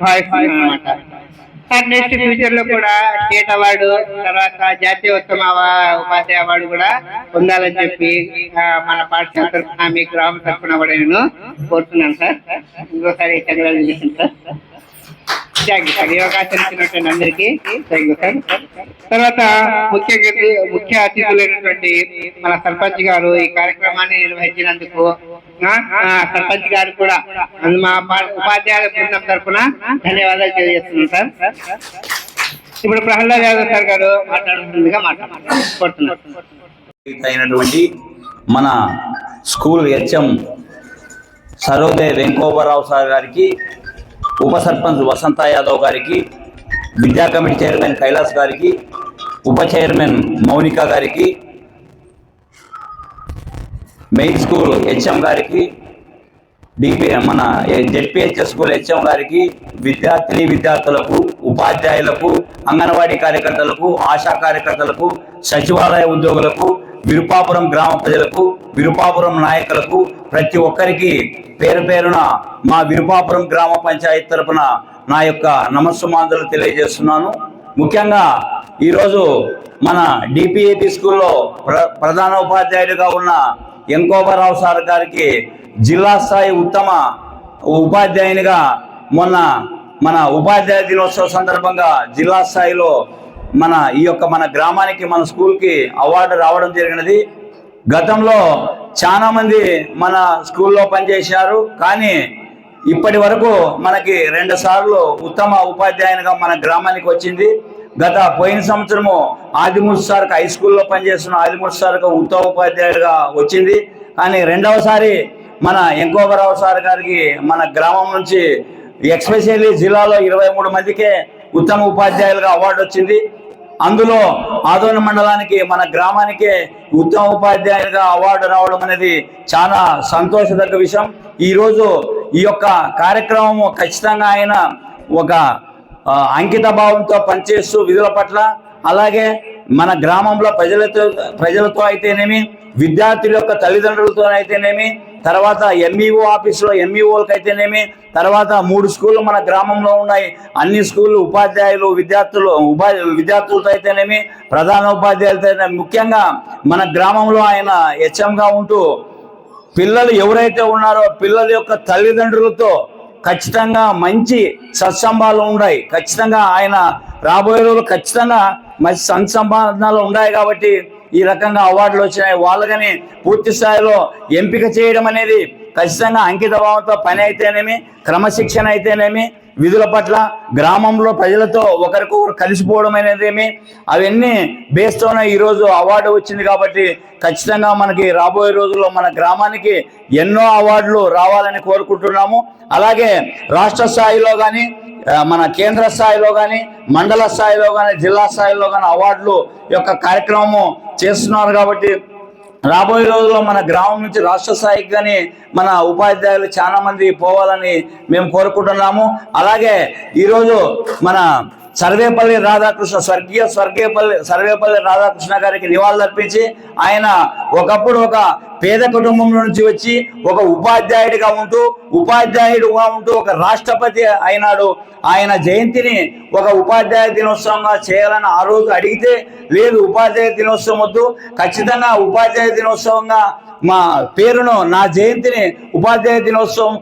భావిస్తున్నాను అనమాట. Sir next future లో కూడా స్టేట్ అవార్డు తర్వాత జాతీయ ఉత్తమ ఉపాధ్యాయ అవార్డు కూడా పొందాలని చెప్పి మన పాఠశాల తరఫున మీ గ్రామం తరఫున కూడా నేను కోరుతున్నాను సార్. ఇంకోసారి congratulation sir. Thank you sir. ఈ అవకాశం ఇచ్చినటువంటి అందరికీ థ్యాంక్ యూ సార్. తర్వాత ముఖ్య అతిథులైనటువంటి మన సర్పంచ్ గారు ఈ కార్యక్రమాన్ని నిర్వహించినందుకు సర్పంచ్ గారు కూడా మా ఉపాధ్యాయుల బృందం తరఫున ధన్యవాదాలు తెలియజేస్తున్నాం సార్. ఇప్పుడు ప్రహ్లాద్ యాదవ్ సార్ గారు మాట్లాడుతుందిగా మాట్లాడుతున్నారు. అయినటువంటి మన స్కూల్ హెచ్ఎం సరోదయ వెంకోబరావు సార్ గారికి, ఉప సర్పంచ్ వసంత యాదవ్ గారికి, విద్యా కమిటీ చైర్మన్ కైలాస్ గారికి, ఉప చైర్మన్ మౌనిక గారికి, మెయిన్ స్కూల్ హెచ్ఎం గారికి, మన జెడ్పిహెచ్ఎస్ స్కూల్ హెచ్ఎం గారికి, విద్యార్థులకు, ఉపాధ్యాయులకు, అంగన్వాడీ కార్యకర్తలకు, ఆశా కార్యకర్తలకు, సచివాలయ ఉద్యోగులకు, విరుపాపురం గ్రామ ప్రజలకు, విరుపాపురం నాయకులకు, ప్రతి ఒక్కరికి పేరు పేరున మా విరుపాపురం గ్రామ పంచాయతీ తరపున నా యొక్క నమస్సుమాంజలు తెలియజేస్తున్నాను. ముఖ్యంగా ఈరోజు మన డిపిఏపి స్కూల్లో ప్రధాన ఉపాధ్యాయుడిగా ఉన్న వెంకోబరావు సార్ గారికి జిల్లా స్థాయి ఉత్తమ ఉపాధ్యాయునిగా మొన్న మన ఉపాధ్యాయ దినోత్సవ సందర్భంగా జిల్లా స్థాయిలో మన గ్రామానికి, మన స్కూల్కి అవార్డు రావడం జరిగినది. గతంలో చాలా మంది మన స్కూల్లో పనిచేశారు, కానీ ఇప్పటి వరకు మనకి 2 సార్లు ఉత్తమ ఉపాధ్యాయునిగా మన గ్రామానికి వచ్చింది. పోయిన సంవత్సరము ఆదిమూర్తి సార్కి హై స్కూల్లో పనిచేస్తున్న ఆదిమూర్తి సార్కి ఉత్తమ ఉపాధ్యాయుడిగా వచ్చింది. కానీ రెండవసారి మన వెంకోబరావు సార్ గారికి మన గ్రామం నుంచి ఎక్స్పెషల్లీ జిల్లాలో 23 మందికే ఉత్తమ ఉపాధ్యాయులుగా అవార్డు వచ్చింది. అందులో ఆదోని మండలానికి, మన గ్రామానికే ఉత్తమ ఉపాధ్యాయులుగా అవార్డు రావడం అనేది చాలా సంతోషదగ్గ విషయం. ఈరోజు ఈ యొక్క కార్యక్రమం ఖచ్చితంగా ఆయన ఒక అంకిత భావంతో పనిచేస్తూ విధుల పట్ల, అలాగే మన గ్రామంలో ప్రజలతో అయితేనేమి, విద్యార్థుల యొక్క తల్లిదండ్రులతో అయితేనేమి, తర్వాత ఎంఈఓ ఆఫీసులో ఎంఈఓలకు అయితేనేమి, తర్వాత 3 స్కూళ్ళు మన గ్రామంలో ఉన్నాయి, అన్ని స్కూళ్ళు ఉపాధ్యాయులు విద్యార్థులతో అయితేనేమి, ప్రధాన ఉపాధ్యాయులతో అయితేనేమి, ముఖ్యంగా మన గ్రామంలో ఆయన హెచ్ఎంగా ఉంటూ పిల్లలు ఎవరైతే ఉన్నారో పిల్లల యొక్క తల్లిదండ్రులతో ఖచ్చితంగా మంచి సత్సంబంధాలు ఉన్నాయి. ఖచ్చితంగా ఆయన రాబోయే రోజులు ఖచ్చితంగా మంచి సత్సంబంధాలు ఉన్నాయి కాబట్టి ఈ రకంగా అవార్డులు వచ్చినాయి. వాళ్ళని పూర్తి స్థాయిలో ఎంపిక చేయడం అనేది ఖచ్చితంగా అంకిత భావంతో పని అయితేనేమి, క్రమశిక్షణ అయితేనేమి, విధుల పట్ల, గ్రామంలో ప్రజలతో ఒకరికొకరు కలిసిపోవడం అనేదేమి, అవన్నీ బేస్తోనే ఈరోజు అవార్డు వచ్చింది. కాబట్టి ఖచ్చితంగా మనకి రాబోయే రోజుల్లో మన గ్రామానికి ఎన్నో అవార్డులు రావాలని కోరుకుంటున్నాము. అలాగే రాష్ట్ర స్థాయిలో కానీ, మన కేంద్ర స్థాయిలో కానీ, మండల స్థాయిలో కానీ, జిల్లా స్థాయిలో కానీ అవార్డులు యొక్క కార్యక్రమము చేస్తున్నారు. కాబట్టి రాబోయే రోజుల్లో మన గ్రామం నుంచి రాష్ట్ర స్థాయికి కానీ మన ఉపాధ్యాయులు చాలా మంది పోవాలని మేము కోరుకుంటున్నాము. అలాగే ఈరోజు మన సర్వేపల్లి రాధాకృష్ణ, సర్వేపల్లి రాధాకృష్ణ గారికి నివాళులర్పించి, ఆయన ఒకప్పుడు ఒక పేద కుటుంబంలో నుంచి వచ్చి ఒక ఉపాధ్యాయుడిగా ఉంటూ ఒక రాష్ట్రపతి అయినాడు. ఆయన జయంతిని ఒక ఉపాధ్యాయ దినోత్సవంగా చేయాలని ఆ రోజు అడిగితే, లేదు ఉపాధ్యాయ దినోత్సవం వద్దు, ఖచ్చితంగా ఉపాధ్యాయ దినోత్సవంగా మా పేరును, నా జయంతిని ఉపాధ్యాయ దినోత్సవం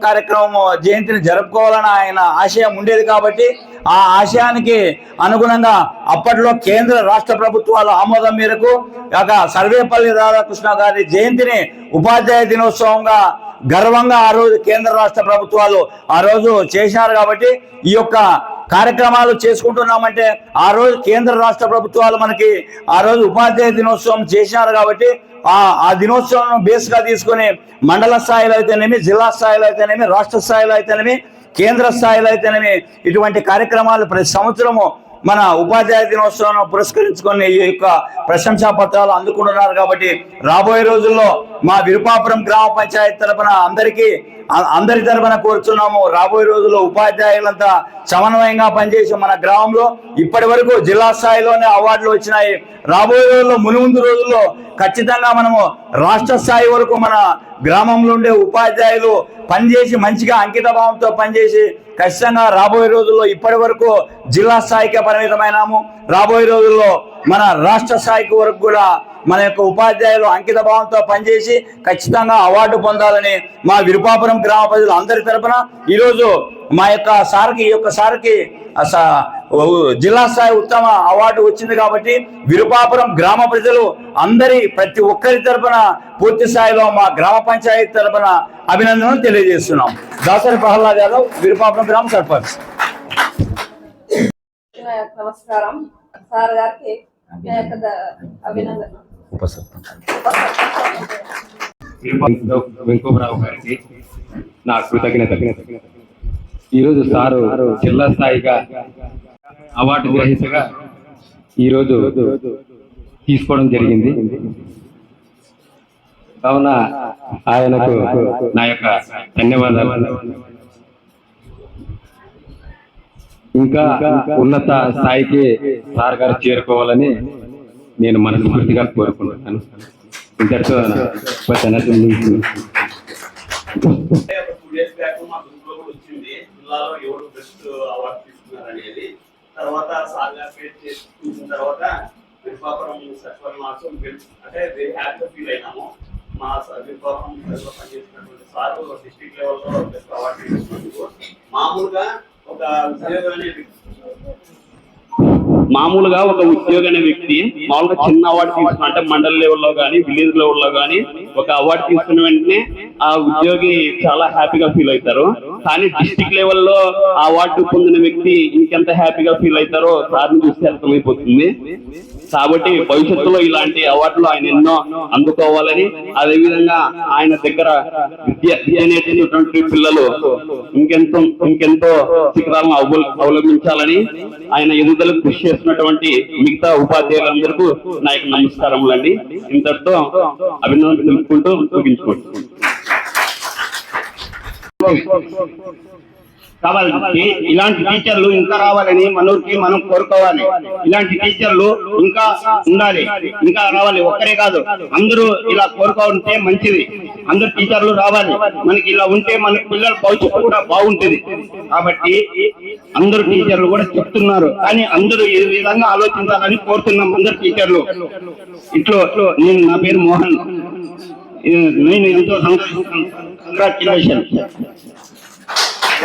జయంతిని జరుపుకోవాలని ఆయన ఆశయం ఉండేది. కాబట్టి ఆ ఆశయానికి అనుగుణంగా అప్పట్లో కేంద్ర రాష్ట్ర ప్రభుత్వాల ఆమోదం మేరకు సర్వేపల్లి రాధాకృష్ణ గారి జయంతిని ఉపాధ్యాయ దినోత్సవంగా గర్వంగా ఆ రోజు కేంద్ర రాష్ట్ర ప్రభుత్వాలు ఆ రోజు చేశారు. కాబట్టి ఈ యొక్క కార్యక్రమాలు చేసుకుంటున్నామంటే ఆ రోజు కేంద్ర రాష్ట్ర ప్రభుత్వాలు మనకి ఆ రోజు ఉపాధ్యాయ దినోత్సవం చేశారు. కాబట్టి ఆ దినోత్సవం బేస్గా తీసుకొని మండల స్థాయిలో అయితేనేమి, జిల్లా స్థాయిలో అయితేనేమి, రాష్ట్ర స్థాయిలో అయితేనేమి, కేంద్ర స్థాయిలో అయితేనేమి ఇటువంటి కార్యక్రమాలు ప్రతి సంవత్సరము మన ఉపాధ్యాయ దినోత్సవం పురస్కరించుకొని ఈ యొక్క ప్రశంసా పత్రాలు అందుకుంటున్నారు. కాబట్టి రాబోయే రోజుల్లో మా విరుపాపురం గ్రామ పంచాయతీ తరపున అందరి తరపున కోరుతున్నాము. రాబోయే రోజుల్లో ఉపాధ్యాయులంతా సమన్వయంగా పనిచేసి మన గ్రామంలో ఇప్పటి వరకు జిల్లా స్థాయిలోనే అవార్డులు వచ్చినాయి. రాబోయే రోజుల్లో మునుముందు రోజుల్లో ఖచ్చితంగా మనము రాష్ట్ర స్థాయి వరకు మన గ్రామంలో ఉండే ఉపాధ్యాయులు పనిచేసి మంచిగా అంకిత భావంతో పనిచేసి ఖచ్చితంగా రాబోయే రోజుల్లో ఇప్పటి వరకు జిల్లా స్థాయికే పరిమితమైనాము. రాబోయే రోజుల్లో మన రాష్ట్ర స్థాయికి వరకు కూడా మన యొక్క ఉపాధ్యాయులు అంకిత భావంతో పనిచేసి ఖచ్చితంగా అవార్డు పొందాలని మా విరుపాపురం గ్రామ ప్రజలు అందరి తరపున ఈరోజు మా యొక్క సార్కి జిల్లా స్థాయి ఉత్తమ అవార్డు వచ్చింది కాబట్టి విరుపాపురం గ్రామ ప్రజలు ప్రతి ఒక్కరి తరపున పూర్తి స్థాయిలో మా గ్రామ పంచాయతీ తరపున అభినందనలు తెలియజేస్తున్నాం. దాసరి ప్రహ్లాద్ యాదవ్, విరుపాపురం గ్రామ సర్పంచ్. నమస్కారం సార్ గారికి అభినందన. వెంకటరావు గారికి నా కృతజ్ఞత. ఈరోజు సారు జిల్లా స్థాయిగా అవార్డు గ్రహీతగా ఈరోజు తీసుకోవడం జరిగింది. కావున ఆయనకు నా యొక్క ధన్యవాదాలు. ఇంకా ఉన్నత స్థాయికి సార్ గారు చేరుకోవాలని నేను మనస్ఫూర్తిగా కోరుకుంటున్నాను. ఇంతటితో జిల్లాలో ఎవరు బెస్ట్ అవార్డు తీసుకున్నారు అనేది తర్వాత చూసిన తర్వాత విరుపాపురం సచివాలయం ఆల్సో అంటే వెరీ హ్యాపీగా ఫీల్ అయినాము. మా విరుపాపురం పనిచేసినటువంటి సార్ డిస్ట్రిక్ట్ లెవెల్లో బెస్ట్ అవార్డు తీసుకున్నందుకు మామూలుగా ఒక ఉద్యోగి అనే వ్యక్తి మామూలుగా చిన్న అవార్డు తీసుకున్న అంటే మండల లెవెల్లో కానీ విలేజ్ లెవెల్లో కానీ ఒక అవార్డు తీసుకున్న వెంటనే ఆ ఉద్యోగి చాలా హ్యాపీగా ఫీల్ అవుతారు. కానీ డిస్ట్రిక్ట్ లెవెల్లో ఆ అవార్డు పొందిన వ్యక్తి ఇంకెంత హ్యాపీగా ఫీల్ అవుతారో సార్ని చూస్తే అర్థమైపోతుంది. కాబట్టి భవిష్యత్తులో ఇలాంటి అవార్డులు ఆయన ఎన్నో అందుకోవాలని, అదేవిధంగా ఆయన దగ్గర విద్య నేర్చుకున్నటువంటి పిల్లలు ఇంకెంతో శిఖరాలను అవలంబించాలని ఆయన ఎదుగుదలకు కృషి చేస్తున్నటువంటి మిగతా ఉపాధ్యాయులందరికీ నా యొక్క నమస్కారములండి. ఇంతటితో అభినందనలు తెలుపుకుంటూ ముగించుకుంటున్నాను. కావాలి. ఇలాంటి టీచర్లు ఇంకా రావాలని మనూరికి మనం కోరుకోవాలి. ఇలాంటి టీచర్లు ఇంకా ఉండాలి, ఇంకా రావాలి. ఒక్కరే కాదు, అందరూ ఇలా కోరుకుంటే మంచిది. అందరు టీచర్లు రావాలి. మనకి ఇలా ఉంటే మన పిల్లల భవిష్యత్తు కూడా బాగుంటుంది. కాబట్టి అందరు టీచర్లు కూడా చెప్తున్నారు, కానీ అందరూ ఈ విధంగా ఆలోచించాలని కోరుతున్నాం. అందరు టీచర్లు ఇట్లో నా పేరు మోహన్, నేను ఎంతో కంగ్రాచులేషన్.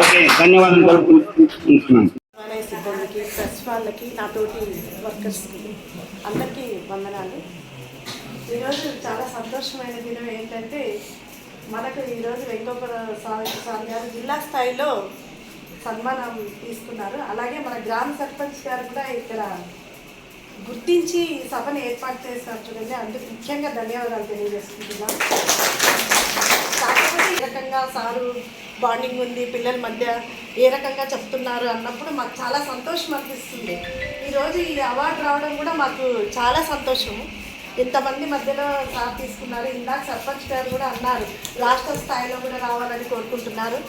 ఓకే, ధన్యవాదాలు తెలుపుకుంటున్నాను. సిబ్బందికి, ప్రెస్ వాళ్ళకి, నాతోటి వర్కర్స్కి అందరికీ వందనాలు. ఈరోజు చాలా సంతోషమైన దినం ఏంటంటే మనకు ఈరోజు వెంకటరావు సార్ గారు జిల్లా స్థాయిలో సన్మానం తీసుకున్నారు. అలాగే మన గ్రామ సర్పంచ్ గారు కూడా ఇక్కడ గుర్తించి సభను ఏర్పాటు చేస్తారు చూడండి. అందుకు ముఖ్యంగా ధన్యవాదాలు తెలియజేసుకుంటున్నాం. కాకపోతే ఈ రకంగా సారు బాండింగ్ ఉంది పిల్లల మధ్య, ఏ రకంగా చెప్తున్నారు అన్నప్పుడు మాకు చాలా సంతోషం అనిపిస్తుంది. ఈరోజు ఈ అవార్డు రావడం కూడా మాకు చాలా సంతోషం. ఇంతమంది మధ్యలో సార్ తీసుకున్నారు. ఇందాక సర్పంచ్ గారు కూడా అన్నారు రాష్ట్ర స్థాయిలో కూడా రావాలని కోరుకుంటున్నారు.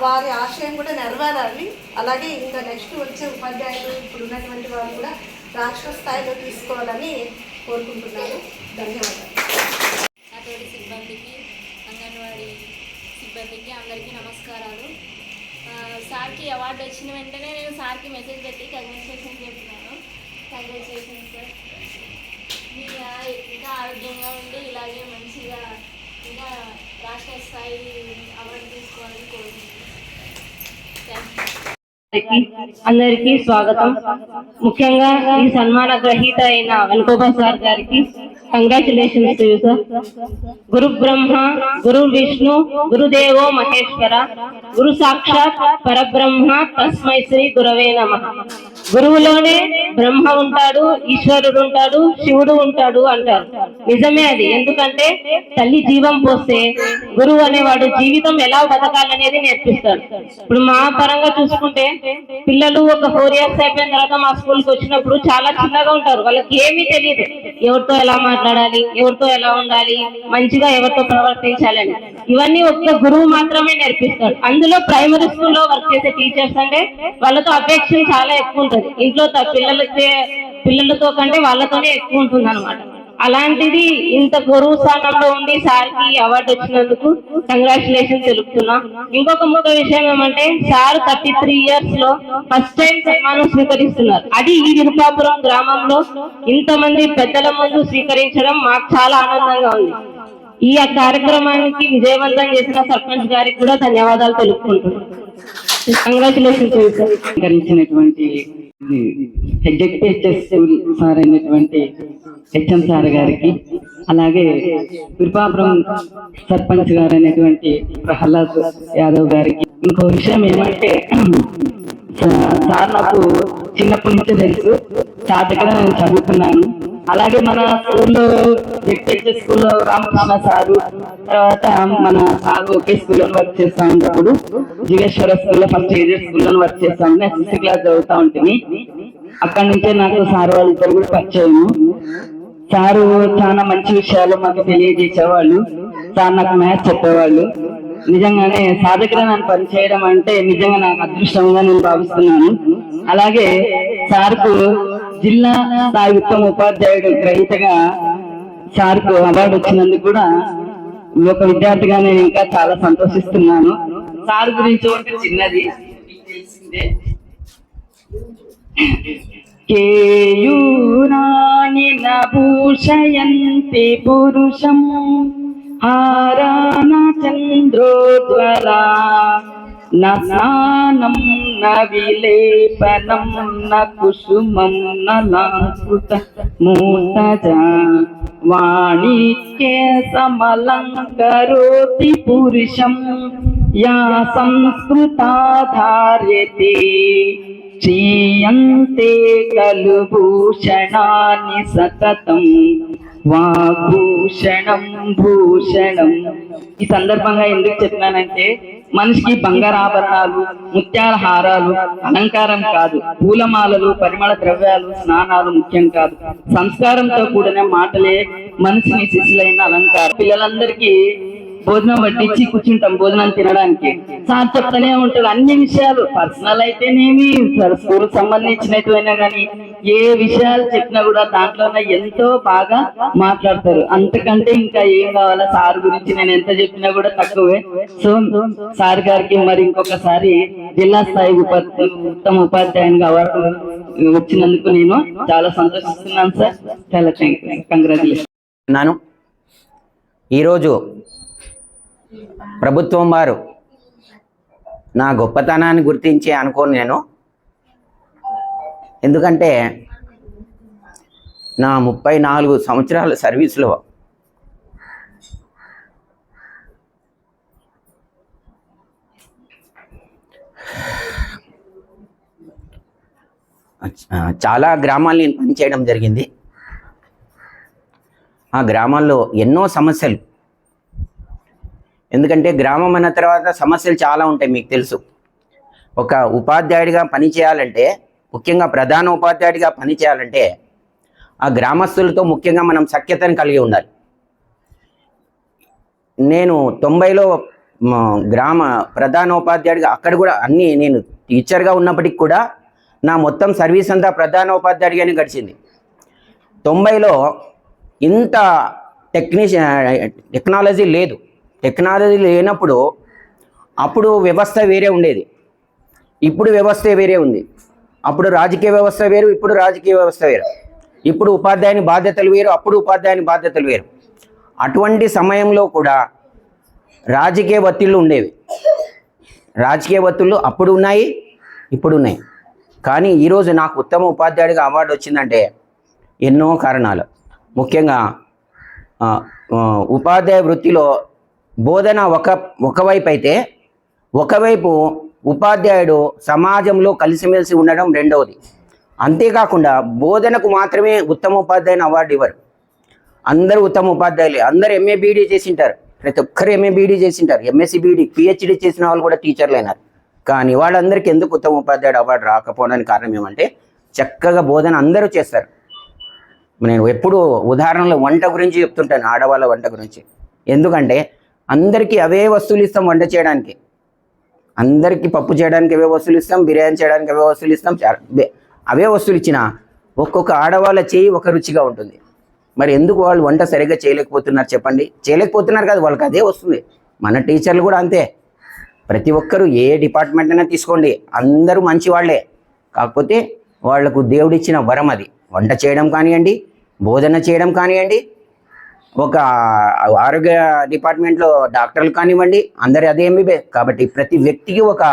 వారి ఆశయం కూడా నెరవేరాలి. అలాగే ఇంకా నెక్స్ట్ వచ్చే ఉపాధ్యాయులు ఇప్పుడు ఉన్నటువంటి వారు కూడా రాష్ట్ర స్థాయిలో తీసుకోవాలని కోరుకుంటున్నారు. ధన్యవాదాలు. నాతోటి సిబ్బందికి, అంగన్వాడీ సిబ్బందికి అందరికీ నమస్కారాలు. సార్కి అవార్డు వచ్చిన వెంటనే నేను సార్కి మెసేజ్ పెట్టి కంగ్రాచులేషన్స్ చెప్తున్నాను. కంగ్రాచులేషన్స్ సార్, మీరు ఇంకా ఆరోగ్యంగా ఉండి ఇలాగే మంచిగా ఇంకా రాష్ట్ర స్థాయి అవార్డు తీసుకోవాలని కోరుకుంటున్నాను. అందరికీ స్వాగతం. ముఖ్యంగా ఈ సన్మాన గ్రహీత అయిన వెంకటరావు సార్ గారికి కంగ్రాచులేషన్స్ టు యు సార్. గురు బ్రహ్మ, గురు విష్ణు, గురుదేవో మహేశ్వర, గురు సాక్షాత్ పరబ్రహ్మ, తస్మై శ్రీ గురవే నమః. గురువులోనే బ్రహ్మ ఉంటాడు, ఈశ్వరుడు ఉంటాడు, శివుడు ఉంటాడు అంటారు. నిజమే అది. ఎందుకంటే తల్లి జీవం పోస్తే గురువు అనేవాడు జీవితం ఎలా బతకాలనేది నేర్పిస్తాడు. ఇప్పుడు మా పరంగా చూసుకుంటే పిల్లలు ఒక 4 years అయిపోయిన తర్వాత మా స్కూల్కి వచ్చినప్పుడు చాలా చిన్నగా ఉంటారు. వాళ్ళకి ఏమీ తెలియదు, ఎవరితో ఎలా మాట్లాడాలి, ఎవరితో ఎలా ఉండాలి, మంచిగా ఎవరితో ప్రవర్తించాలని. ఇవన్నీ ఒక్క గురువు మాత్రమే నేర్పిస్తాడు. అందులో ప్రైమరీ స్కూల్లో వర్క్ చేసే టీచర్స్ అంటే వాళ్ళతో అఫెక్షన్ చాలా ఎక్కువ ఉంటుంది. ఇంట్లో పిల్లలతో కంటే వాళ్ళతోనే ఎక్కువ ఉంటుంది అనమాట. అలాంటిది ఇంత గురువు స్థానంలో ఉండి సార్కి అవార్డు వచ్చినందుకు కంగ్రాచులేషన్ తెలుపుతున్నా. ఇంకొక ముఖ్య విషయం ఏమంటే సార్ 33 years లో ఫస్ట్ టైం సన్మానం స్వీకరిస్తున్నారు. అది ఈ విరుపాపురం గ్రామంలో ఇంతమంది పెద్దల ముందు స్వీకరించడం మాకు చాలా ఆనందంగా ఉంది. ఈ కార్యక్రమానికి విజయవంతం చేసిన సర్పంచ్ గారికి కూడా ధన్యవాదాలు తెలుపుకుంటున్నాను. కంగ్రాచులేషన్ అలంకరించినటువంటి ఎగ్జిక్యూటివ్ సార్ అయినటువంటి హెచ్ఎం సార్ గారికి, అలాగే విరుపాపురం సర్పంచ్ గారు అయినటువంటి ప్రహ్లాద్ యాదవ్ గారికి. ఇంకో విషయం ఏమంటే సార్ నాకు చిన్నప్పటి నుంచే తెలుసు, సార్ దగ్గర నేను చదువుకున్నాను. అలాగే మన స్కూల్లో జెడ్పీహెచ్ఎస్ స్కూల్లో రామకృష్ణ సారు, తర్వాత మన సార్ ఒకే స్కూల్లో వర్క్ చేస్తా ఉన్నప్పుడు జీవేశ్వర స్కూల్లో ఫస్ట్ ఏజెడ్ స్కూల్లో వర్క్ చేస్తా ఉంటే 6th class చదువుతా ఉంటుంది. అక్కడి నుంచే నాకు సార్ వాళ్ళిద్దరు కూడా పరిచయము. సారు చాలా మంచి విషయాలు మాకు తెలియజేసేవాళ్ళు. సార్ నాకు మ్యాథ్స్ చెప్పేవాళ్ళు. నిజంగానే సార్ దగ్గర నన్ను పనిచేయడం అంటే నిజంగా నాకు అదృష్టంగా నేను భావిస్తున్నాను. అలాగే సార్కు జిల్లా స్థాయి ఉత్తమ ఉపాధ్యాయుడు గ్రహీతగా సార్కు అవార్డు వచ్చినందుకు కూడా ఒక విద్యార్థిగా నేను ఇంకా చాలా సంతోషిస్తున్నాను. సార్ గురించి ఒకటి చిన్నది తెలిసిందే. కేయూరాణి నభూషయంతి పురుషం హారాన చంద్రోజ్వలా న స్నానం న విలేపనం న కుసుమం న లాంకృత మూర్తజ వాణిజ్య సమలంకరోతి పురుషం యా సంస్కృతాధార్యతే శ్రీయంతే ఖలు భూషణాని సతతం వాగ్భూషణం భూషణం. ఈ సందర్భంగా ఎందుకు చెప్పినానంటే మనిషికి బంగారాభరణాలు, ముత్యాల హారాలు అలంకారం కాదు, పూలమాలలు, పరిమళ ద్రవ్యాలు, స్నానాలు ముఖ్యం కాదు. సంస్కారంతో కూడిన మాటలే మనిషిని శిశులైన అలంకారం. పిల్లలందరికీ భోజనం వడ్డించి కూర్చుంటాం భోజనం తినడానికి. సార్ చెప్తానే ఉంటాడు అన్ని విషయాలు, పర్సనల్ అయితేనేమి స్కూల్ సంబంధించినట్టువైనా కానీ ఏ విషయాలు చెప్పినా కూడా దాంట్లోనే ఎంతో బాగా మాట్లాడతారు. అంతకంటే ఇంకా ఏం కావాలా, సార్ గురించి నేను ఎంత చెప్పినా కూడా తక్కువే. సో సార్ గారికి మరి ఇంకొకసారి జిల్లా స్థాయి ఉత్తమ ఉపాధ్యాయునిగా అవార్డు వచ్చినందుకు నేను చాలా సంతోషిస్తున్నాను సార్. చాలా కంగ్రాచులేషన్. ఈరోజు ప్రభుత్వం వారు నా గొప్పతనాన్ని గుర్తించి అనుకోను నేను. ఎందుకంటే నా 34 సంవత్సరాల సర్వీస్లో చాలా గ్రామాలు నేను పనిచేయడం జరిగింది. ఆ గ్రామాల్లో ఎన్నో సమస్యలు, ఎందుకంటే గ్రామం అన్న తర్వాత సమస్యలు చాలా ఉంటాయి మీకు తెలుసు. ఒక ఉపాధ్యాయుడిగా పనిచేయాలంటే, ముఖ్యంగా ప్రధాన ఉపాధ్యాయుడిగా పనిచేయాలంటే ఆ గ్రామస్తులతో ముఖ్యంగా మనం సఖ్యతను కలిగి ఉండాలి. నేను 90లో గ్రామ ప్రధాన ఉపాధ్యాయుడిగా అక్కడ కూడా నేను టీచర్గా ఉన్నప్పటికి కూడా నా మొత్తం సర్వీస్ అంతా ప్రధాన ఉపాధ్యాయుడిగానే గడిచింది. 90లో ఇంత టెక్నాలజీ లేదు. టెక్నాలజీ లేనప్పుడు అప్పుడు వ్యవస్థ వేరే ఉండేది, ఇప్పుడు వ్యవస్థ వేరే ఉంది. అప్పుడు రాజకీయ వ్యవస్థ వేరు, ఇప్పుడు రాజకీయ వ్యవస్థ వేరు. ఇప్పుడు ఉపాధ్యాయుని బాధ్యతలు వేరు, అప్పుడు ఉపాధ్యాయుని బాధ్యతలు వేరు. అటువంటి సమయంలో కూడా రాజకీయ ఒత్తిళ్ళు ఉండేవి. రాజకీయ ఒత్తిళ్ళు అప్పుడు ఉన్నాయి, ఇప్పుడు ఉన్నాయి. కానీ ఈరోజు నాకు ఉత్తమ ఉపాధ్యాయుడిగా అవార్డు వచ్చిందంటే ఎన్నో కారణాలు. ముఖ్యంగా ఉపాధ్యాయ వృత్తిలో బోధన ఒకవైపు అయితే, ఒకవైపు ఉపాధ్యాయుడు సమాజంలో కలిసిమెలిసి ఉండడం రెండవది. అంతేకాకుండా బోధనకు మాత్రమే ఉత్తమ ఉపాధ్యాయుని అవార్డు ఇవ్వరు. అందరూ ఉత్తమ ఉపాధ్యాయులే. అందరూ ఎంఏ బీఈడీ చేసింటారు, ప్రతి ఒక్కరు ఎంఏ బీఈడీ చేసింటారు, ఎంఎస్సీ బీఈడీ పిహెచ్డీ చేసిన వాళ్ళు కూడా టీచర్లు అయినారు. కానీ వాళ్ళందరికీ ఎందుకు ఉత్తమ ఉపాధ్యాయుడు అవార్డు రాకపోవడానికి కారణం ఏమంటే చక్కగా బోధన అందరూ చేస్తారు. నేను ఎప్పుడు ఉదాహరణలో వంట గురించి చెప్తుంటాను, ఆడవాళ్ళ వంట గురించి. ఎందుకంటే అందరికీ అవే వస్తువులు ఇస్తాం వంట చేయడానికి, అందరికీ పప్పు చేయడానికి అవే వస్తువులు ఇస్తాం, బిర్యానీ చేయడానికి అవే వస్తువులు ఇస్తాం. అవే వస్తువులు ఇచ్చినా ఒక్కొక్క ఆడవాళ్ళ చేయి ఒక రుచిగా ఉంటుంది. మరి ఎందుకు వాళ్ళు వంట సరిగ్గా చేయలేకపోతున్నారు చెప్పండి? చేయలేకపోతున్నారు కదా, వాళ్ళకి అదే వస్తుంది. మన టీచర్లు కూడా అంతే. ప్రతి ఒక్కరూ ఏ డిపార్ట్మెంట్ అయినా తీసుకోండి, అందరూ మంచి వాళ్ళే. కాకపోతే వాళ్లకు దేవుడిచ్చిన వరం అది. వంట చేయడం కానివ్వండి, బోధన చేయడం కానివ్వండి, ఒక ఆరోగ్య డిపార్ట్మెంట్లో డాక్టర్లు కానివ్వండి, అందరి అదే ఎంబీబీ. కాబట్టి ప్రతి వ్యక్తికి ఒక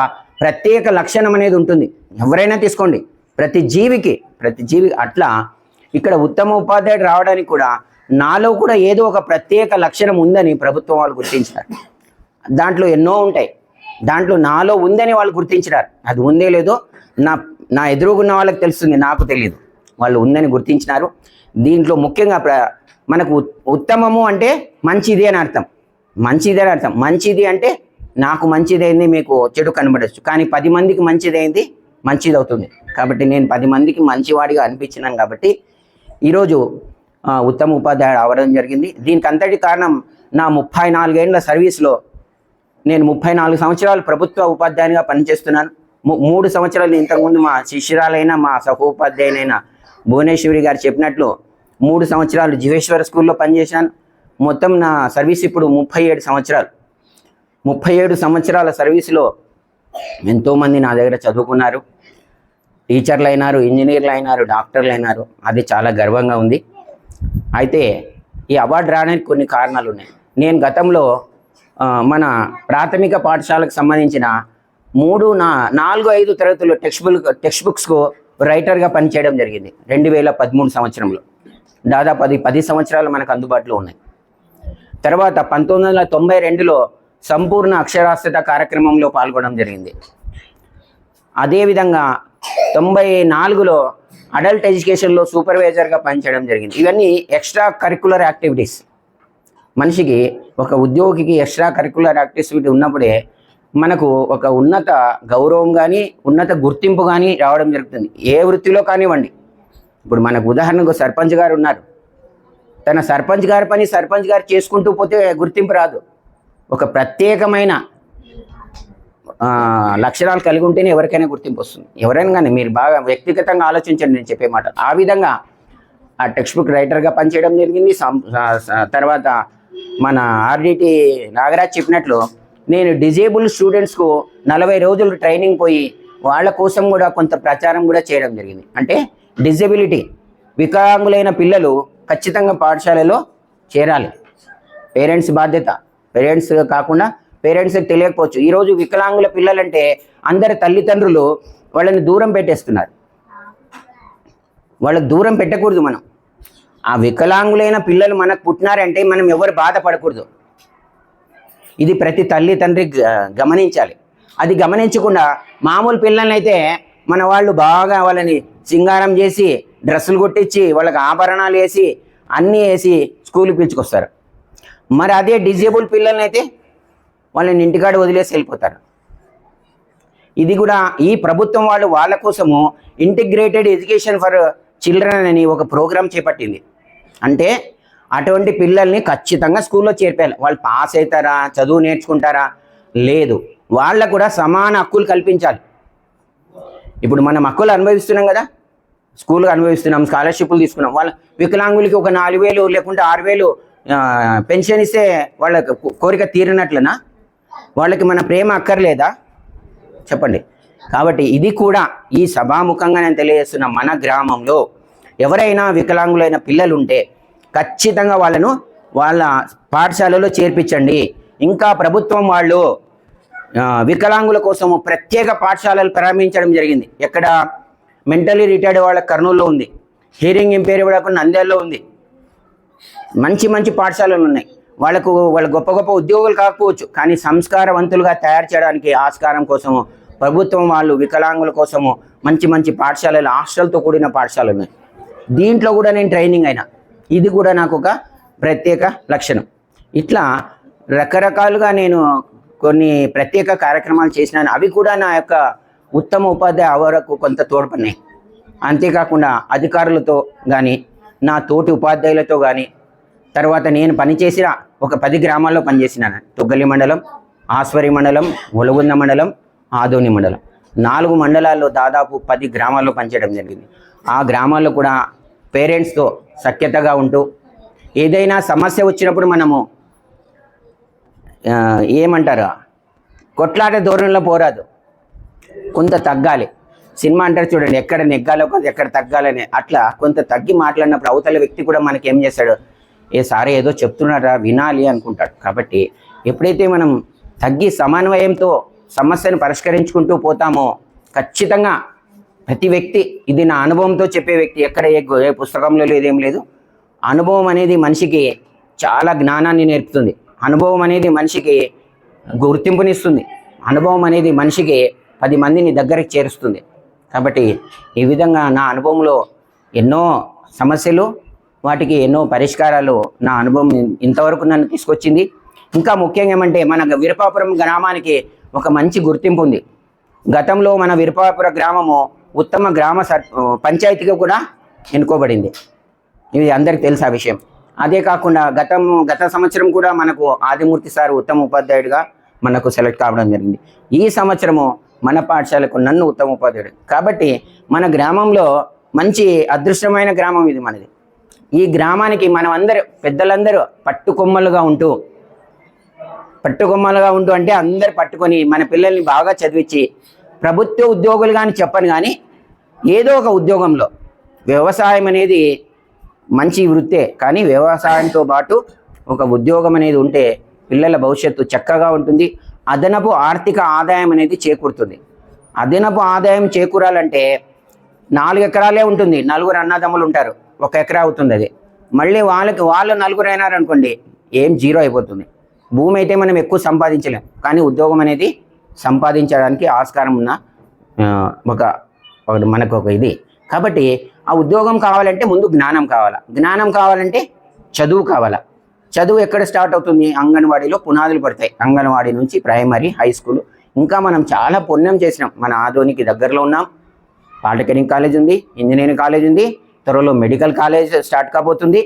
ప్రత్యేక లక్షణం అనేది ఉంటుంది. ఎవరైనా తీసుకోండి, ప్రతి జీవి అట్లా ఇక్కడ ఉత్తమ ఉపాధ్యాయుడు రావడానికి కూడా నాలో కూడా ఏదో ఒక ప్రత్యేక లక్షణం ఉందని ప్రభుత్వం వాళ్ళు గుర్తించారు. దాంట్లో ఎన్నో ఉంటాయి, దాంట్లో నాలో ఉందని వాళ్ళు గుర్తించినారు. అది ఉందే లేదో నా ఎదురుగున్న వాళ్ళకి తెలుస్తుంది, నాకు తెలియదు. వాళ్ళు ఉందని గుర్తించినారు. దీంట్లో ముఖ్యంగా మనకు ఉత్తమము అంటే మంచిది అని అర్థం. మంచిది అంటే నాకు మంచిదైంది, మీకు చెడు కనబడచ్చు. కానీ 10 మందికి మంచిదైంది మంచిది అవుతుంది. కాబట్టి నేను 10 మందికి మంచివాడిగా అనిపించినాను. కాబట్టి ఈరోజు ఉత్తమ ఉపాధ్యాయుడు అవ్వడం జరిగింది. దీనికి అంతటి కారణం నా 34 ఏళ్ల సర్వీస్లో నేను 34 సంవత్సరాలు ప్రభుత్వ ఉపాధ్యాయునిగా పనిచేస్తున్నాను. 3 సంవత్సరాలు ఇంతకుముందు మా శిష్యురాలైన మా సహోపాధ్యాయులైన భువనేశ్వరి గారు చెప్పినట్లు 3 సంవత్సరాలు జీవేశ్వర స్కూల్లో పనిచేశాను. మొత్తం నా సర్వీస్ ఇప్పుడు 37 సంవత్సరాలు. 37 సంవత్సరాల సర్వీసులో ఎంతోమంది నా దగ్గర చదువుకున్నారు, టీచర్లు అయినారు, ఇంజనీర్లు అయినారు, డాక్టర్లు అయినారు. అది చాలా గర్వంగా ఉంది. అయితే ఈ అవార్డు రావడానికి కొన్ని కారణాలు ఉన్నాయి. నేను గతంలో మన ప్రాథమిక పాఠశాలకు సంబంధించిన 3, 4, 5 తరగతులు టెక్స్ట్ బుక్స్కు రైటర్గా పనిచేయడం జరిగింది 2013 సంవత్సరంలో. దాదాపు 10 సంవత్సరాలు మనకు అందుబాటులో ఉన్నాయి. తర్వాత 1992లో సంపూర్ణ అక్షరాస్యత కార్యక్రమంలో పాల్గొనడం జరిగింది. అదేవిధంగా 94లో అడల్ట్ ఎడ్యుకేషన్లో సూపర్వైజర్గా పనిచేయడం జరిగింది. ఇవన్నీ ఎక్స్ట్రా కరిక్యులర్ యాక్టివిటీస్. మనిషికి, ఒక ఉద్యోగికి ఎక్స్ట్రా కరిక్యులర్ యాక్టివిటీ ఉన్నప్పుడే మనకు ఒక ఉన్నత గౌరవం కానీ, ఉన్నత గుర్తింపు కానీ రావడం జరుగుతుంది. ఏ వృత్తిలో కానివ్వండి. ఇప్పుడు మనకు ఉదాహరణకు సర్పంచ్ గారు ఉన్నారు. తన సర్పంచ్ గారి పని సర్పంచ్ గారు చేసుకుంటూ పోతే గుర్తింపు రాదు. ఒక ప్రత్యేకమైన లక్షణాలు కలిగి ఉంటేనే ఎవరికైనా గుర్తింపు వస్తుంది. ఎవరైనా కానీ మీరు బాగా వ్యక్తిగతంగా ఆలోచించండి నేను చెప్పే మాట. ఆ విధంగా ఆ టెక్స్ట్ బుక్ రైటర్గా పనిచేయడం జరిగింది. తర్వాత మన ఆర్డిటి నాగరాజ్ చెప్పినట్లు నేను డిజేబుల్ స్టూడెంట్స్కు 40 రోజులు ట్రైనింగ్ పోయి వాళ్ళ కోసం కూడా కొంత ప్రచారం కూడా చేయడం జరిగింది. అంటే డిజబిలిటీ, వికలాంగులైన పిల్లలు ఖచ్చితంగా పాఠశాలలో చేరాలి. పేరెంట్స్ బాధ్యత. పేరెంట్స్ కాకుండా పేరెంట్స్కి తెలియకపోవచ్చు. ఈరోజు వికలాంగుల పిల్లలంటే అందరి తల్లిదండ్రులు వాళ్ళని దూరం పెట్టేస్తున్నారు. వాళ్ళకి దూరం పెట్టకూడదు. మనం ఆ వికలాంగులైన పిల్లలు మనకు పుట్టినారంటే మనం ఎవరు బాధపడకూడదు. ఇది ప్రతి తల్లి తండ్రి గమనించాలి. అది గమనించకుండా మామూలు పిల్లల్ని అయితే మన వాళ్ళు బాగా వాళ్ళని సింగారం చేసి, డ్రెస్సులు కొట్టించి, వాళ్ళకి ఆభరణాలు వేసి, అన్నీ వేసి స్కూల్కి పిలుచుకొస్తారు. మరి అదే డిజేబుల్ పిల్లల్ని అయితే వాళ్ళని ఇంటికాడ వదిలేసి వెళ్ళిపోతారు. ఇది కూడా ఈ ప్రభుత్వం వాళ్ళు వాళ్ళ కోసము ఇంటిగ్రేటెడ్ ఎడ్యుకేషన్ ఫర్ చిల్డ్రన్ అని ఒక ప్రోగ్రాం చేపట్టింది. అంటే అటువంటి పిల్లల్ని ఖచ్చితంగా స్కూల్లో చేర్పాలి. వాళ్ళు పాస్ అవుతారా, చదువు నేర్చుకుంటారా, లేదు, వాళ్ళకు కూడా సమాన హక్కులు కల్పించాలి. ఇప్పుడు మనం హక్కులు అనుభవిస్తున్నాం కదా, స్కూల్గా అనుభవిస్తున్నాం, స్కాలర్షిప్లు తీసుకున్నాం. వాళ్ళ వికలాంగులకి ఒక 4,000 లేకుంటే 6,000 పెన్షన్ ఇస్తే వాళ్ళ కోరిక తీరినట్లనా? వాళ్ళకి మన ప్రేమ అక్కర్లేదా చెప్పండి? కాబట్టి ఇది కూడా ఈ సభాముఖంగా నేను తెలియజేస్తున్నా. మన గ్రామంలో ఎవరైనా వికలాంగులైన పిల్లలు ఉంటే ఖచ్చితంగా వాళ్ళను వాళ్ళ పాఠశాలలో చేర్పించండి. ఇంకా ప్రభుత్వం వాళ్ళు వికలాంగుల కోసము ప్రత్యేక పాఠశాలలు ప్రారంభించడం జరిగింది. ఎక్కడ? మెంటలీ రిటైర్డ్ వాళ్ళ కర్నూలులో ఉంది, హియరింగ్ ఇంపేర్ వాళ్ళకు నంద్యాలలో ఉంది. మంచి మంచి పాఠశాలలు ఉన్నాయి. వాళ్ళ గొప్ప ఉద్యోగులు కాకపోవచ్చు, కానీ సంస్కారవంతులుగా తయారు చేయడానికి ఆస్కారం కోసము ప్రభుత్వం వాళ్ళు వికలాంగుల కోసము మంచి మంచి పాఠశాలలు, హాస్టల్తో కూడిన పాఠశాలలు ఉన్నాయి. దీంట్లో కూడా నేను ట్రైనింగ్ అయినా. ఇది కూడా నాకు ఒక ప్రత్యేక లక్షణం. ఇట్లా రకరకాలుగా నేను కొన్ని ప్రత్యేక కార్యక్రమాలు చేసినాను. అవి కూడా నా యొక్క ఉత్తమ ఉపాధ్యాయ అవార్డుకు కొంత తోడ్పడినాయి. అంతేకాకుండా అధికారులతో కానీ, నా తోటి ఉపాధ్యాయులతో కానీ, తర్వాత నేను పనిచేసిన ఒక 10 గ్రామాల్లో పనిచేసినాను. తుగ్గలి మండలం, ఆస్వరి మండలం, ఒలుగుంద మండలం, ఆదోని మండలం, 4 మండలాల్లో దాదాపు 10 గ్రామాల్లో పనిచేయడం జరిగింది. ఆ గ్రామాల్లో కూడా పేరెంట్స్తో సఖ్యతగా ఉంటూ ఏదైనా సమస్య వచ్చినప్పుడు మనము ఏమంటారు, కొట్లాడే ధోరణిలో పోరాదు, కొంత తగ్గాలి. సినిమా అంటారు చూడండి, ఎక్కడ నెగ్గాలో కాదు ఎక్కడ తగ్గాలని. అట్లా కొంత తగ్గి మాట్లాడినప్పుడు అవతల వ్యక్తి కూడా మనకి ఏం చేస్తాడు, సారీ ఏదో చెప్తున్నారా వినాలి అనుకుంటాడు. కాబట్టి ఎప్పుడైతే మనం తగ్గి సమన్వయంతో సమస్యను పరిష్కరించుకుంటూ పోతామో ఖచ్చితంగా ప్రతి వ్యక్తి, ఇది నా అనుభవంతో చెప్పే వ్యక్తి, ఎక్కడ ఏ పుస్తకంలో లేదేం లేదు. అనుభవం అనేది మనిషికి చాలా జ్ఞానాన్ని నేర్పుతుంది. అనుభవం అనేది మనిషికి గుర్తింపునిస్తుంది. అనుభవం అనేది మనిషికి 10 మందిని దగ్గరికి చేరుస్తుంది. కాబట్టి ఈ విధంగా నా అనుభవంలో ఎన్నో సమస్యలు, వాటికి ఎన్నో పరిష్కారాలు నా అనుభవం ఇంతవరకు నన్ను తీసుకొచ్చింది. ఇంకా ముఖ్యంగా ఏమంటే మన వీరపాపురం గ్రామానికి ఒక మంచి గుర్తింపు ఉంది. గతంలో మన వీరపాపురం గ్రామము ఉత్తమ గ్రామ పంచాయతీగా కూడా ఎన్నుకోబడింది. ఇది అందరికీ తెలుసు ఆ విషయం. అదే కాకుండా గత సంవత్సరం కూడా మనకు ఆదిమూర్తి సార్ ఉత్తమ ఉపాధ్యాయుడిగా మనకు సెలెక్ట్ కావడం జరిగింది. ఈ సంవత్సరము మన పాఠశాలకు నన్ను ఉత్తమ ఉపాధ్యాయుడు. కాబట్టి మన గ్రామంలో మంచి అదృష్టమైన గ్రామం ఇది మనది. ఈ గ్రామానికి మనం అందరూ పెద్దలందరూ పట్టుకొమ్మలుగా ఉంటూ అంటే అందరు పట్టుకొని మన పిల్లల్ని బాగా చదివించి ప్రభుత్వ ఉద్యోగులు కానీ చెప్పను కానీ ఏదో ఒక ఉద్యోగంలో, వ్యవసాయం అనేది మంచి వృత్తే, కానీ వ్యవసాయంతో పాటు ఒక ఉద్యోగం అనేది ఉంటే పిల్లల భవిష్యత్తు చక్కగా ఉంటుంది. అదనపు ఆర్థిక ఆదాయం అనేది చేకూరుతుంది. అదనపు ఆదాయం చేకూరాలంటే 4 ఎకరాలే ఉంటుంది. 4 అన్నదమ్ములు ఉంటారు, 1 ఎకరా అవుతుంది. అది మళ్ళీ వాళ్ళు 4 అయినారనుకోండి, ఏం జీరో అయిపోతుంది. భూమి అయితే మనం ఎక్కువ సంపాదించలేం, కానీ ఉద్యోగం అనేది సంపాదించడానికి ఆస్కారం ఉన్న మనకు ఒక ఇది. కాబట్టి ఆ ఉద్యోగం కావాలంటే ముందు జ్ఞానం కావాలా. జ్ఞానం కావాలంటే చదువు కావాలా. చదువు ఎక్కడ స్టార్ట్ అవుతుంది? అంగన్వాడీలో పునాదులు పడతాయి. అంగన్వాడీ నుంచి ప్రైమరీ, హై స్కూల్. ఇంకా మనం చాలా పుణ్యం చేసినాం. మన ఆదోనికి దగ్గరలో ఉన్నాం. పాలిటెక్నిక్ కాలేజ్ ఉంది, ఇంజనీరింగ్ కాలేజ్ ఉంది, త్వరలో మెడికల్ కాలేజ్ స్టార్ట్ కాబోతుంది.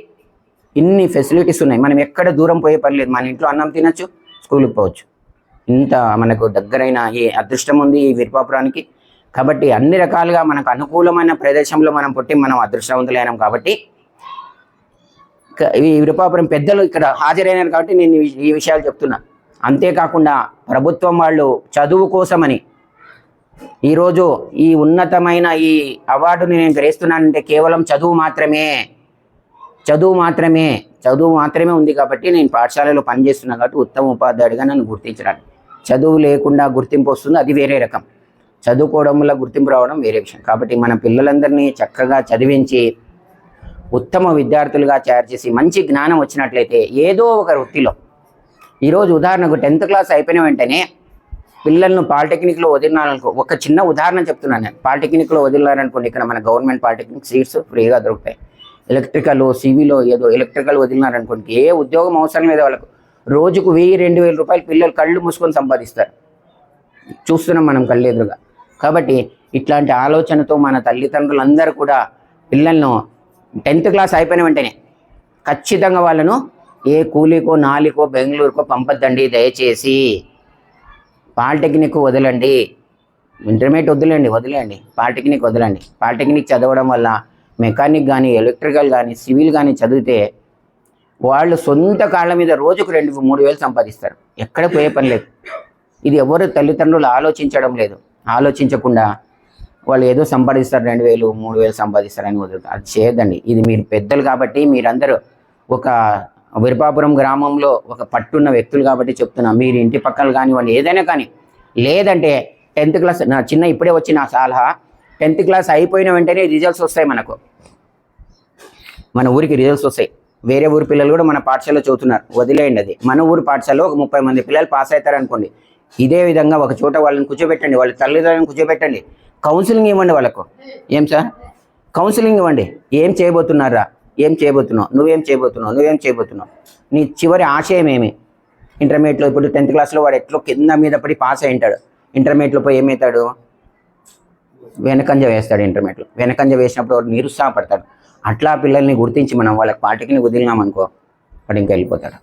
ఇన్ని ఫెసిలిటీస్ ఉన్నాయి. మనం ఎక్కడ దూరం పోయే పని లేదు. మన ఇంట్లో అన్నం తినచ్చు, స్కూల్కి పోవచ్చు. ఇంత మనకు దగ్గరైన ఈ అదృష్టం ఉంది ఈ వీరపాపురానికి. కాబట్టి అన్ని రకాలుగా మనకు అనుకూలమైన ప్రదేశంలో మనం పుట్టి మనం అదృష్టవంతులైనాం. కాబట్టి ఈ వీరపాపురం పెద్దలు ఇక్కడ హాజరైనారు కాబట్టి నేను ఈ విషయాలు చెప్తున్నా. అంతేకాకుండా ప్రభుత్వం వాళ్ళు చదువు కోసమని ఈరోజు ఈ ఉన్నతమైన ఈ అవార్డుని నేను గ్రహిస్తున్నానంటే కేవలం చదువు మాత్రమే ఉంది. కాబట్టి నేను పాఠశాలలో పనిచేస్తున్నాను కాబట్టి ఉత్తమ ఉపాధ్యాయుడిగా నన్ను గుర్తించడానికి. చదువు లేకుండా గుర్తింపు వస్తుంది, అది వేరే రకం. చదువుకోవడం వల్ల గుర్తింపు రావడం వేరే విషయం. కాబట్టి మన పిల్లలందరినీ చక్కగా చదివించి ఉత్తమ విద్యార్థులుగా తయారు చేసి మంచి జ్ఞానం వచ్చినట్లయితే ఏదో ఒక వృత్తిలో, ఈరోజు ఉదాహరణకు 10th క్లాస్ అయిపోయిన వెంటనే పిల్లలను పాలిటెక్నిక్లో వదిలినారనుకో, ఒక చిన్న ఉదాహరణ చెప్తున్నాను నేను. పాలిటెక్నిక్లో వదిలినారనుకోండి, ఇక్కడ మన గవర్నమెంట్ పాలిటెక్నిక్ సీట్స్ ఫ్రీగా దొరుకుతాయి. ఎలక్ట్రికల్, సివిలో ఏదో ఎలక్ట్రికల్ వదిలినారనుకోండి, ఏ ఉద్యోగం అవసరం లేదు వాళ్ళకు. రోజుకు 1000-2000 రూపాయలు పిల్లలు కళ్ళు మూసుకొని సంపాదిస్తారు. చూస్తున్నాం మనం కళ్ళు ఎదురుగా. కాబట్టి ఇట్లాంటి ఆలోచనతో మన తల్లిదండ్రులందరూ కూడా పిల్లలను 10th క్లాస్ అయిపోయిన వెంటనే ఖచ్చితంగా వాళ్ళను ఏ కూలీకో, నాలికో, బెంగళూరుకో పంపద్దండి. దయచేసి పాలిటెక్నిక్ వదలండి, ఇంటర్మీడియట్ వదిలేయండి, పాలిటెక్నిక్ వదలండి. పాలిటెక్నిక్ చదవడం వల్ల మెకానిక్ కానీ, ఎలక్ట్రికల్ కానీ, సివిల్ కానీ చదివితే వాళ్ళు సొంత కాళ్ళ మీద రోజుకు 2-3 వేలు సంపాదిస్తారు. ఎక్కడ పోయే పని లేదు. ఇది ఎవరు తల్లిదండ్రులు ఆలోచించడం లేదు. ఆలోచించకుండా వాళ్ళు ఏదో సంపాదిస్తారు, 2,000-3,000 సంపాదిస్తారని వదులుతారు. అది చేయదండి. ఇది మీరు పెద్దలు కాబట్టి, మీరందరూ ఒక వీరపాపురం గ్రామంలో ఒక పట్టున్న వ్యక్తులు కాబట్టి చెప్తున్నా. మీరు ఇంటి పక్కన కానివ్వండి, ఏదైనా కానీ. లేదంటే 10th క్లాస్ ఇప్పుడే వచ్చిన సలహా, 10th క్లాస్ అయిపోయిన వెంటనే రిజల్ట్స్ వస్తాయి. మన ఊరికి రిజల్ట్స్ వస్తాయి. వేరే ఊరి పిల్లలు కూడా మన పాఠశాలలో చదువుతున్నారు, వదిలేయండి. అది మన ఊరి పాఠశాలలో ఒక 30 మంది పిల్లలు పాస్ అవుతారు అనుకోండి. ఇదే విధంగా ఒక చోట వాళ్ళని కూర్చోబెట్టండి, వాళ్ళ తల్లిదండ్రులను కూర్చోబెట్టండి, కౌన్సిలింగ్ ఇవ్వండి వాళ్ళకు. ఏం సార్ కౌన్సిలింగ్ ఇవ్వండి. ఏం చేయబోతున్నారా, ఏం చేయబోతున్నావు, నువ్వేం చేయబోతున్నావు, నీ చివరి ఆశయం ఏమి? ఇంటర్మీడియట్లో ఇప్పుడు 10th క్లాస్లో వాడు ఎట్లో కింద మీద పడి పాస్ అయి ఉంటాడు. ఇంటర్మీడియట్లో పోయి ఏమవుతాడు? వెనకంజ వేస్తాడు. ఇంటర్మీడియట్లో వెనకంజ వేసినప్పుడు వాడు నిరుత్సాహపడతాడు. అట్లా పిల్లల్ని గుర్తించి మనం వాళ్ళకి పాలిటెక్నిక్ వదిలినామనుకో, వాడు ఇంకా వెళ్ళిపోతాడు.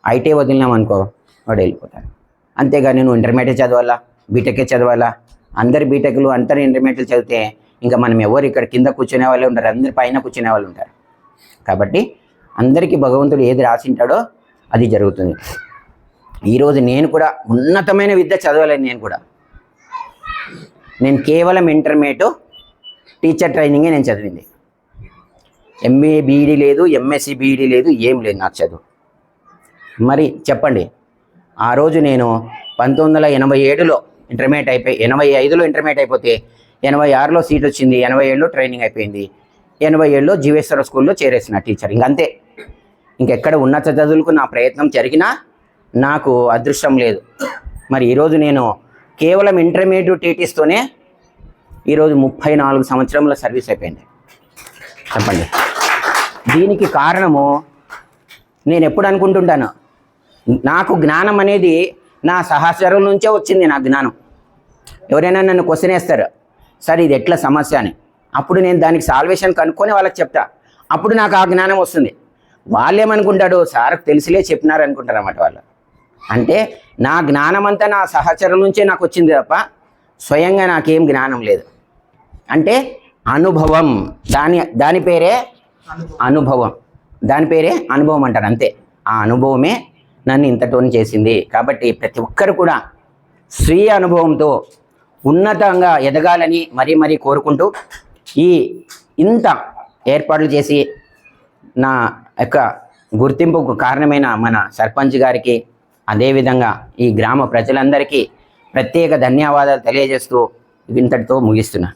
ఐటీ వదిలినామనుకో, వాడు వెళ్ళిపోతాడు. అంతేగాని నువ్వు ఇంటర్మీడియట్ చదవాలా, బీటెక్కే చదవాలా? అందరు బీటెక్లు, అందరు ఇంటర్మీడియట్లు చదివితే ఇంకా మనం ఎవరు ఇక్కడ కింద కూర్చునే వాళ్ళు ఉంటారు, అందరు పైన కూర్చునే వాళ్ళు ఉంటారు. కాబట్టి అందరికీ భగవంతుడు ఏది రాసింటాడో అది జరుగుతుంది. ఈరోజు నేను కూడా ఉన్నతమైన విద్య చదవలేను. నేను కేవలం ఇంటర్మీడియట్ టీచర్ ట్రైనింగే నేను చదివింది. ఎంఏ బీఈడీ లేదు, ఎంఎస్సి బీఈడీ లేదు, ఏం లేదు నాకు చదువు. మరి చెప్పండి, ఆ రోజు నేను 1987లో ఇంటర్మీడియట్ అయిపోయి 85లో ఇంటర్మీడియట్ అయిపోతే 86లో సీట్ వచ్చింది, 87లో ట్రైనింగ్ అయిపోయింది, 87లో జీవేశ్వర స్కూల్లో చేరేసిన టీచర్. ఇంకంతే. ఇంకెక్కడ ఉన్నత చదువులకు నా ప్రయత్నం జరిగినా నాకు అదృష్టం లేదు. మరి ఈరోజు నేను కేవలం ఇంటర్మీడియట్ టీటీస్తోనే ఈరోజు 34 సంవత్సరంలో సర్వీస్ అయిపోయింది. చెప్పండి, దీనికి కారణము నేను ఎప్పుడు అనుకుంటుంటాను, నాకు జ్ఞానం అనేది నా సహచరుల నుంచే వచ్చింది. నా జ్ఞానం ఎవరైనా నన్ను క్వశ్చన్ వేస్తారు, సార్ ఇది ఎట్లా సమస్య అని, అప్పుడు నేను దానికి సాల్వేషన్ కనుక్కొని వాళ్ళకి చెప్తా. అప్పుడు నాకు ఆ జ్ఞానం వస్తుంది. వాళ్ళు ఏమనుకుంటాడు, సార్కు తెలిసిలే చెప్పినారు అనుకుంటారు అన్నమాట వాళ్ళు. అంటే నా జ్ఞానం అంతా నా సహచరుల నుంచే నాకు వచ్చింది తప్ప స్వయంగా నాకేం జ్ఞానం లేదు. అంటే అనుభవం, దాని పేరే అనుభవం, దాని పేరే అనుభవం అంటారు. అంతే, ఆ అనుభవమే నన్ను ఇంతటోని చేసింది. కాబట్టి ప్రతి ఒక్కరు కూడా స్వీయ అనుభవంతో ఉన్నతంగా ఎదగాలని మరీ మరీ కోరుకుంటూ ఇంత ఏర్పాట్లు చేసి నా యొక్క గుర్తింపుకు కారణమైన మన సర్పంచ్ గారికి, అదేవిధంగా ఈ గ్రామ ప్రజలందరికీ ప్రత్యేక ధన్యవాదాలు తెలియజేస్తూ ఇంతటితో ముగిస్తున్నాను.